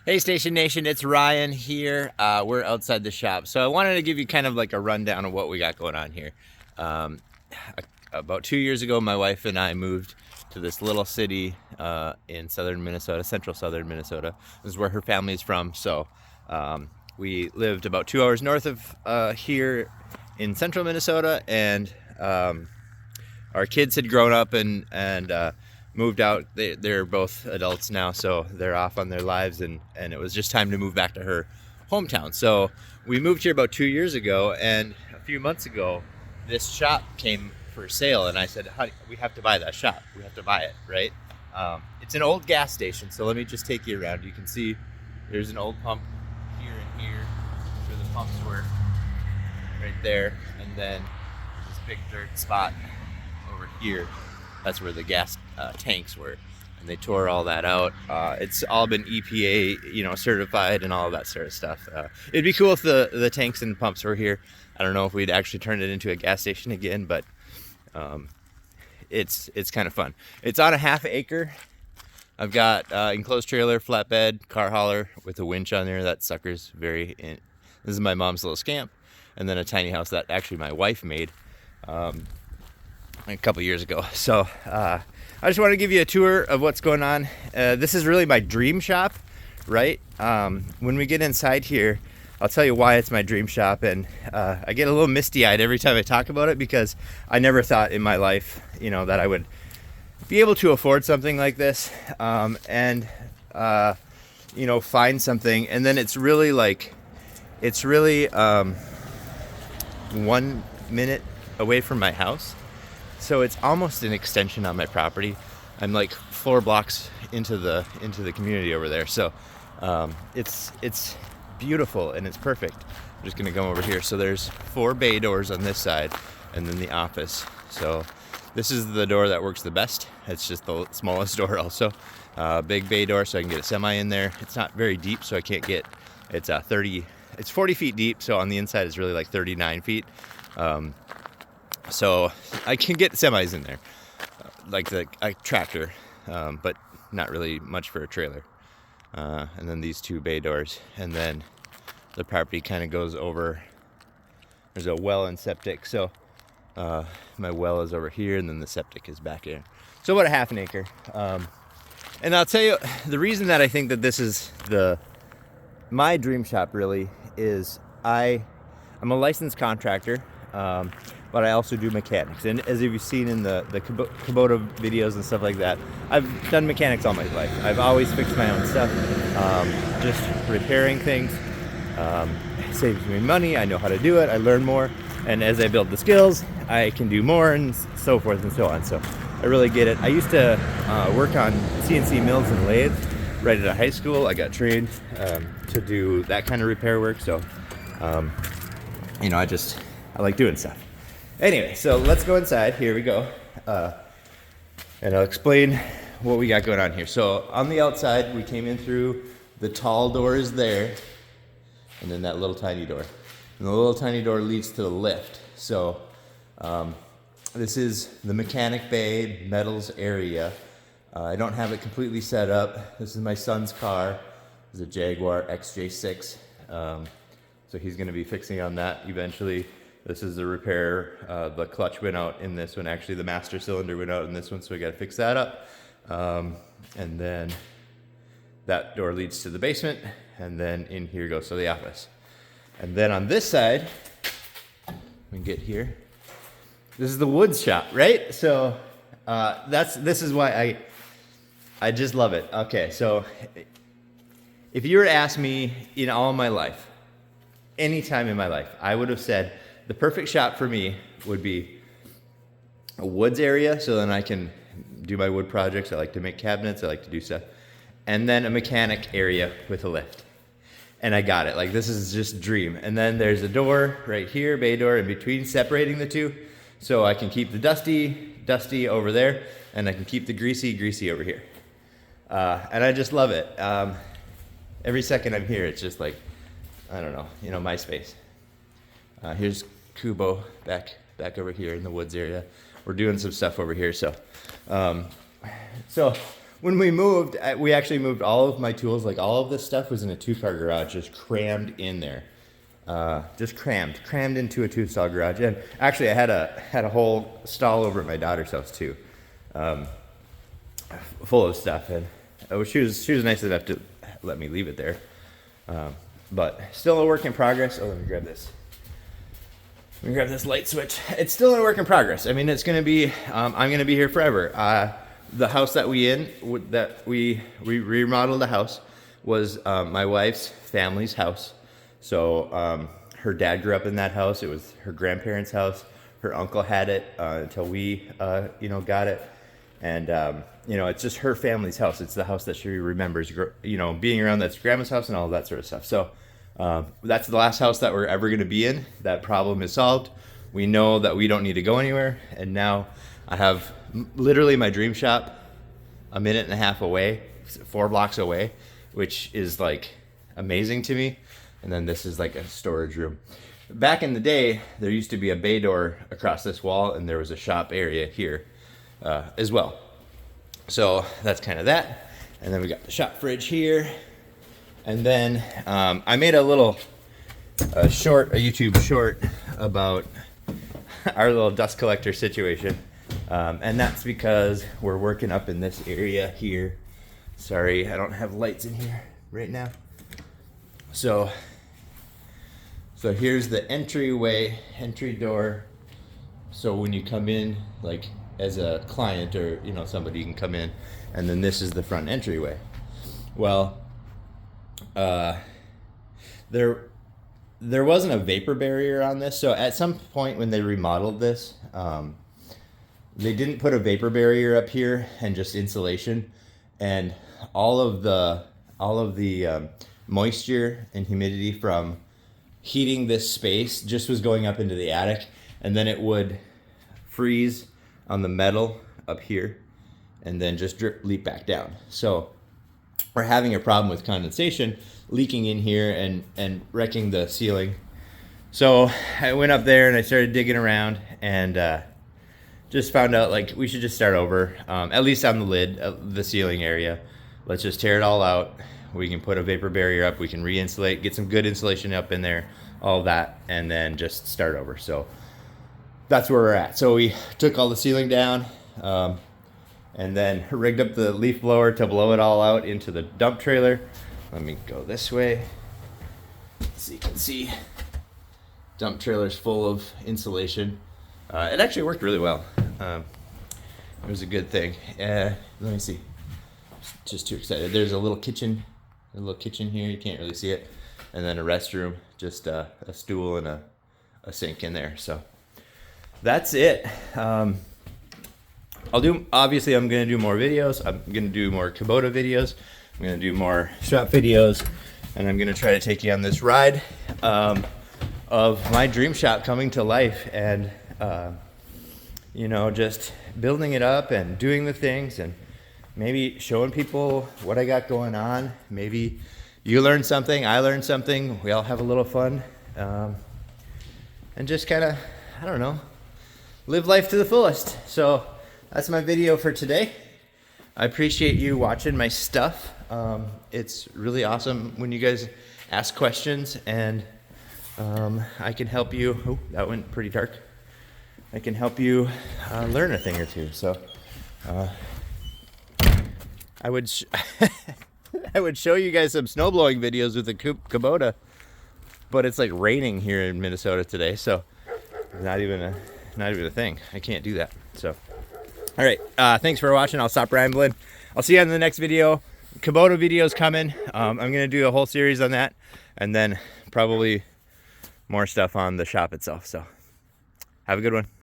Hey Station Nation, it's Ryan here. We're outside the shop. So I wanted to give you kind of like a rundown of what we got going on here. Um, about 2 years ago, my wife and I moved to this little city in southern Minnesota, central southern Minnesota. This is where her family is from. So we lived about 2 hours north of here in central Minnesota, and our kids had grown up and moved out. They're both adults now, so they're off on their lives, and it was just time to move back to her hometown. So we moved here about 2 years ago, and a few months ago, this shop came for sale, and I said, honey, we have to buy that shop. We have to buy it, right? It's an old gas station, so let me just take you around. You can see there's an old pump here and here where the pumps were, right there, and then this big dirt spot over here. That's where the gas tanks were, and they tore all that out. It's all been EPA, certified and all of that sort of stuff. It'd be cool if the tanks and pumps were here. I don't know if we'd actually turn it into a gas station again, but it's kind of fun. It's on a half acre. I've got enclosed trailer, flatbed, car hauler with a winch on there. That sucker's very in. This is my mom's little scamp, and then a tiny house that actually my wife made a couple years ago. So I just want to give you a tour of what's going on. This is really my dream shop, right? When we get inside here, I'll tell you why it's my dream shop, and I get a little misty-eyed every time I talk about it because I never thought in my life, that I would be able to afford something like this, and find something, and then it's really 1 minute away from my house. So it's almost an extension on my property. I'm like 4 blocks into the community over there. So it's beautiful and it's perfect. I'm just gonna come over here. So there's 4 bay doors on this side, and then the office. So this is the door that works the best. It's just the smallest door also. Big bay door, so I can get a semi in there. It's not very deep, so I can't get. It's 40 feet deep. So on the inside it's really like 39 feet. So I can get semis in there, like a tractor, but not really much for a trailer. And then these 2 bay doors, and then the property kind of goes over. There's a well and septic, so my well is over here, and then the septic is back here. So about a half an acre. And I'll tell you, the reason that I think that this is my dream shop really is I'm a licensed contractor. But I also do mechanics, and as you've seen in the Kubota videos and stuff like that, I've done mechanics all my life. I've always fixed my own stuff, just repairing things. Saves me money. I know how to do it. I learn more, and as I build the skills, I can do more, and so forth and so on. So I really get it. I used to work on CNC mills and lathes right out of high school. I got trained to do that kind of repair work. So I like doing stuff. Anyway, so let's go inside. Here we go. And I'll explain what we got going on here. So on the outside, we came in through the tall doors there, and then that little tiny door. And the little tiny door leads to the lift. So this is the mechanic bay, metals area. I don't have it completely set up. This is my son's car. It's a Jaguar XJ6. So he's going to be fixing on that eventually. This is the repair. The clutch went out in this one. Actually, the master cylinder went out in this one, so we got to fix that up. And then that door leads to the basement, and then in here goes to the office. And then on this side, we can get here. This is the wood shop, right? So this is why I just love it. Okay, so if you were to ask me in all my life, any time in my life, I would have said the perfect shop for me would be a woods area, so then I can do my wood projects. I like to make cabinets. I like to do stuff. And then a mechanic area with a lift. And I got it. Like, this is just dream. And then there's a door right here, bay door in between, separating the two. So I can keep the dusty over there, and I can keep the greasy over here. And I just love it. Every second I'm here, it's just like, I don't know, my space. Here's Kubo back over here in the woods area. We're doing some stuff over here. So when we moved, we actually moved all of my tools, like all of this stuff was in a 2-car garage, just crammed in there. Just crammed into a 2-stall garage. And actually I had a whole stall over at my daughter's house too, full of stuff. And she was nice enough to let me leave it there. But still a work in progress. Oh, let me grab this. Let me grab this light switch. It's still a work in progress. I mean, it's going to be, I'm going to be here forever. The house that we remodeled the house was my wife's family's house. So her dad grew up in that house. It was her grandparents' house. Her uncle had it until we, got it. And, it's just her family's house. It's the house that she remembers, being around. That's grandma's house and all of that sort of stuff. So that's the last house that we're ever going to be in. That problem is solved. We know that we don't need to go anywhere. And now I have literally my dream shop a minute and a half away, 4 blocks away, which is like amazing to me. And then this is like a storage room. Back in the day, there used to be a bay door across this wall, and there was a shop area here as well. So that's kind of that. And then we got the shop fridge here. And then I made a YouTube short about our little dust collector situation. And that's because we're working up in this area here. Sorry, I don't have lights in here right now. So here's the entry door. So when you come in, like as a client or somebody, you can come in, and then this is the front entryway. Well, there wasn't a vapor barrier on this. So at some point when they remodeled this, they didn't put a vapor barrier up here and just insulation, and all of the moisture and humidity from heating this space just was going up into the attic, and then it would freeze on the metal up here and then just leak back down. So we're having a problem with condensation leaking in here and wrecking the ceiling. So I went up there and I started digging around and just found out like we should just start over, at least on the lid of the ceiling area. Let's just tear it all out. We can put a vapor barrier up, we can re-insulate, get some good insulation up in there, all that, and then just start over. So that's where we're at. So we took all the ceiling down and then rigged up the leaf blower to blow it all out into the dump trailer. Let me go this way so you can see. Dump trailer's full of insulation. It actually worked really well. It was a good thing. Let me see. Just too excited. There's a little kitchen here. You can't really see it. And then a restroom, just a stool and a sink in there. So that's it. Obviously I'm going to do more videos. I'm going to do more Kubota videos. I'm going to do more shop videos. And I'm going to try to take you on this ride of my dream shop coming to life, and just building it up and doing the things and maybe showing people what I got going on. Maybe you learn something, I learned something, we all have a little fun, and just kind of, I don't know, live life to the fullest. So that's my video for today. I appreciate you watching my stuff. It's really awesome when you guys ask questions, and I can help you. Oh, that went pretty dark. I can help you learn a thing or two. So I would I would show you guys some snowblowing videos with the Kubota, but it's like raining here in Minnesota today, so not even a thing. I can't do that. So all right, thanks for watching. I'll stop rambling. I'll see you on the next video. Kubota videos coming. I'm gonna do a whole series on that, and then probably more stuff on the shop itself. So have a good one.